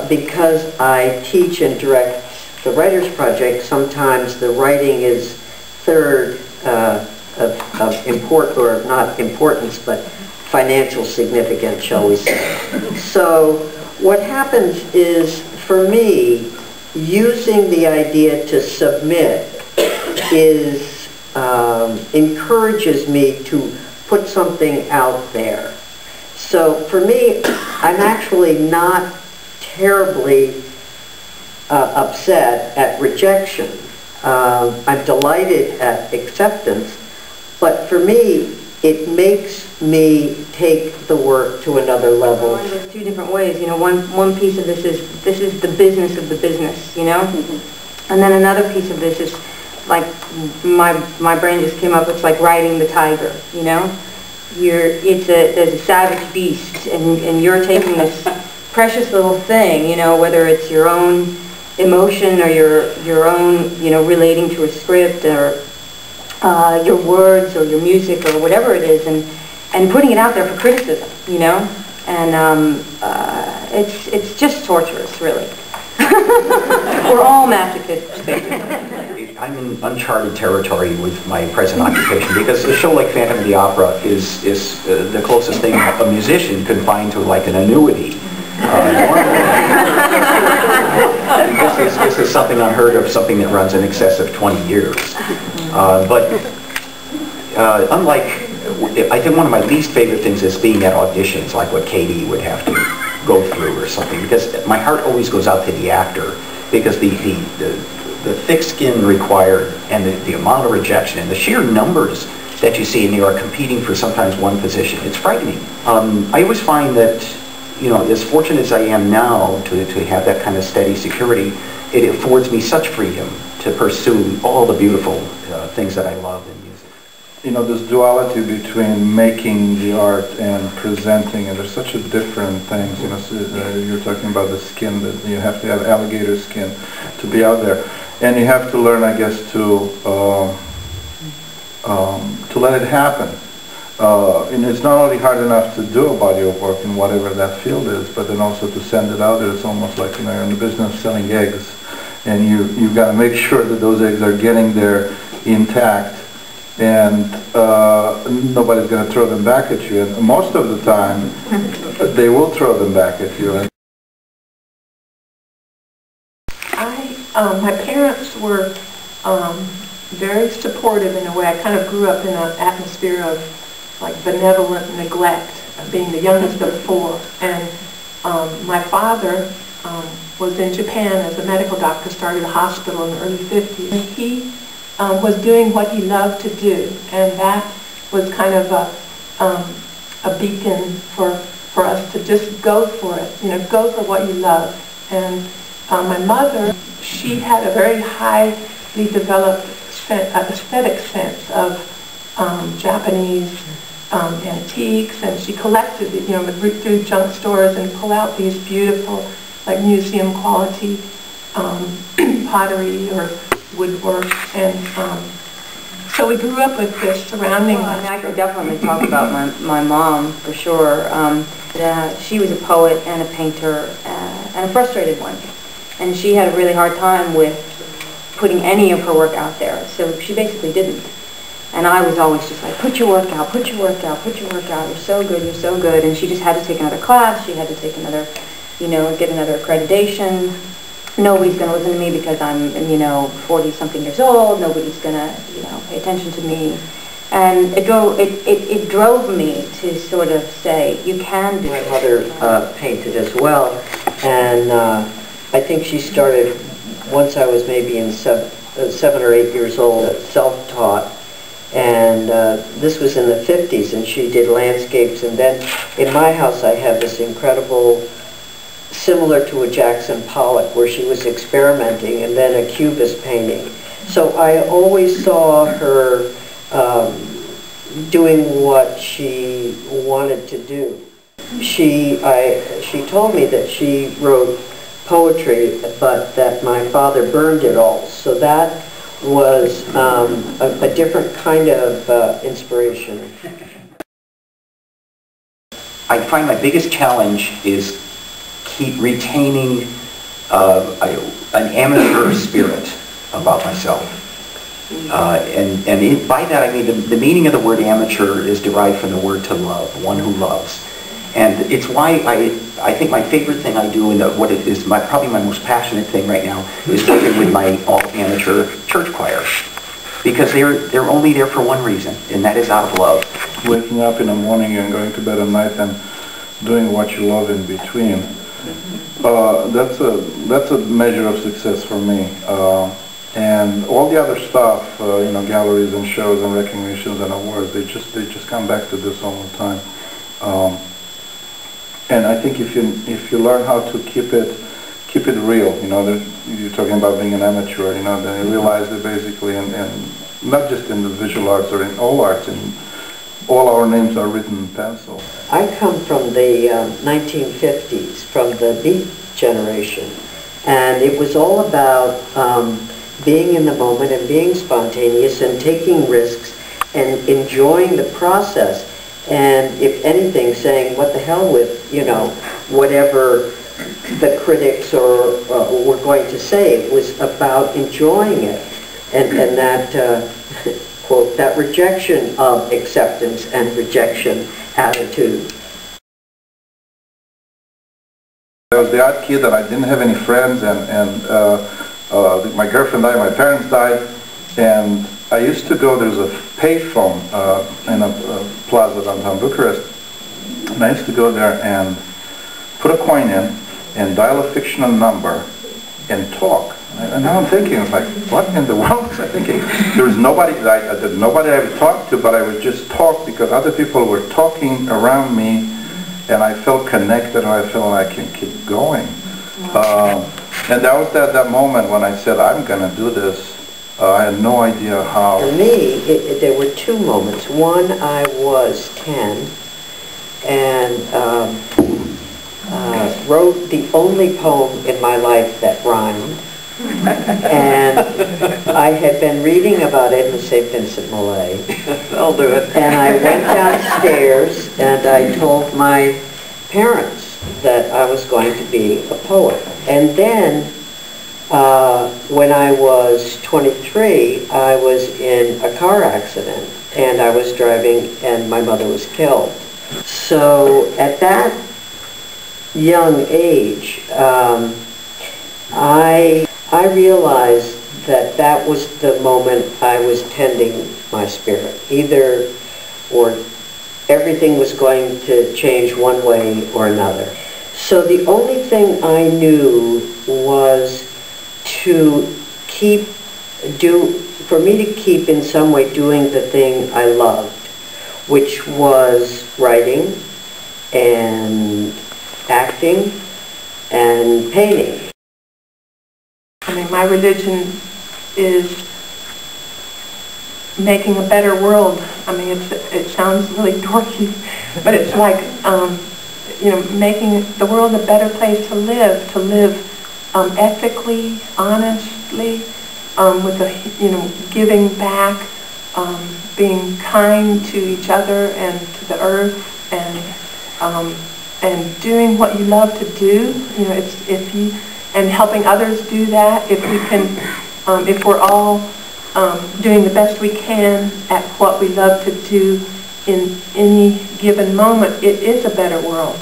Because I teach and direct the Writers Project, sometimes the writing is third of import, or not importance, but financial significance, shall we say. So what happens is, for me, using the idea to submit is encourages me to put something out there. So for me, I'm actually not terribly upset at rejection. I'm delighted at acceptance, but for me, it makes me take the work to another level. There's two different ways, you know. One piece of this is the business of the business, you know, and then another piece of this is like my brain just came up. It's like riding the tiger, you know. There's a savage beast, and you're taking this precious little thing, you know, whether it's your own emotion or your own, you know, relating to a script or your words or your music or whatever it is, and putting it out there for criticism, you know, and it's just torturous, really. We're all masochists, basically. I'm in uncharted territory with my present occupation, because a show like Phantom of the Opera is the closest thing a musician can find to like an annuity. This is something unheard of, something that runs in excess of 20 years. But unlike, I think one of my least favorite things is being at auditions, like what Katie would have to go through or something, because my heart always goes out to the actor, because the thick skin required and the amount of rejection and the sheer numbers that you see, and you are competing for sometimes one position, it's frightening. I always find that, you know, as fortunate as I am now to have that kind of steady security, it affords me such freedom to pursue all the beautiful things that I love in music. You know, this duality between making the art and presenting, and there's such a different things. You know, you're talking about the skin, that you have to have alligator skin to be out there, and you have to learn, I guess, to let it happen. And it's not only hard enough to do a body of work in whatever that field is, but then also to send it out there. It's almost like, you know, you're in the business of selling eggs, and you've got to make sure that those eggs are getting there intact, and nobody's going to throw them back at you. And most of the time, they will throw them back at you. My parents were very supportive in a way. I kind of grew up in an atmosphere of like benevolent neglect, being the youngest of four. And my father was in Japan as a medical doctor, started a hospital in the early 50s. And he was doing what he loved to do, and that was kind of a beacon for us to just go for it, you know, go for what you love. And my mother, she had a very highly developed aesthetic sense of Japanese antiques, and she collected it, you know, through junk stores and pull out these beautiful, like museum quality pottery or woodwork, and so we grew up with this surrounding us. I mean, I could definitely talk about my mom, for sure. She was a poet and a painter, and a frustrated one, and she had a really hard time with putting any of her work out there, so she basically didn't. And I was always just like, put your work out, put your work out, put your work out, you're so good, you're so good. And she just had to take another class, she had to take another, you know, get another accreditation. Nobody's going to listen to me because I'm, you know, 40-something years old, nobody's going to, you know, pay attention to me. And it drove me to sort of say, you can do it. My mother painted as well, and I think she started once I was maybe in 7 or 8 years old, self-taught. And this was in the 50s, and she did landscapes. And then in my house I have this incredible, similar to a Jackson Pollock, where she was experimenting, and then a Cubist painting. So I always saw her doing what she wanted to do. she told me that she wrote poetry, but that my father burned it all. So that was a different kind of inspiration. I find my biggest challenge is keep retaining an amateur spirit about myself. By that I mean the meaning of the word amateur is derived from the word to love, one who loves. And it's why I think my favorite thing I do, and what it is probably my most passionate thing right now, is working with my all-amateur church choir. Because they're only there for one reason, and that is out of love. Waking up in the morning and going to bed at night and doing what you love in between. That's a measure of success for me. And all the other stuff, galleries and shows and recognitions and awards, they just come back to this all the time. And I think if you learn how to keep it real, you're talking about being an amateur, then you realize that basically, and not just in the visual arts or in all arts, all our names are written in pencil. I come from the 1950s, from the Beat generation, and it was all about being in the moment and being spontaneous and taking risks and enjoying the process, and if anything, saying what the hell with, whatever the critics were going to say. It was about enjoying it, and that quote, that rejection of acceptance and rejection attitude. I was the odd kid that I didn't have any friends, and my girlfriend died, my parents died, and I used to go, there's a payphone in a plaza downtown Bucharest, and I used to go there and put a coin in and dial a fictional number and talk. And now I'm thinking, like, what in the world was I thinking? There was nobody nobody I would talk to, but I would just talk because other people were talking around me, and I felt connected, and I felt like I can keep going. And that was that moment when I said, I'm going to do this. I had no idea how. For me, there were two moments. One, I was 10 and wrote the only poem in my life that rhymed. And I had been reading about Edmund St. Vincent Millay. I'll do it. And I went downstairs and I told my parents that I was going to be a poet. And then when I was 23, I was in a car accident, and I was driving, and my mother was killed. So at that young age, I realized that that was the moment I was tending my spirit. Either or everything was going to change one way or another. So the only thing I knew was for me to keep in some way doing the thing I loved, which was writing and acting and painting. I mean, my religion is making a better world. I mean, it sounds really dorky, but it's like, making the world a better place to live ethically, honestly, with giving back, being kind to each other and to the earth, and doing what you love to do. And helping others do that. If we can, if we're all doing the best we can at what we love to do in any given moment, it is a better world.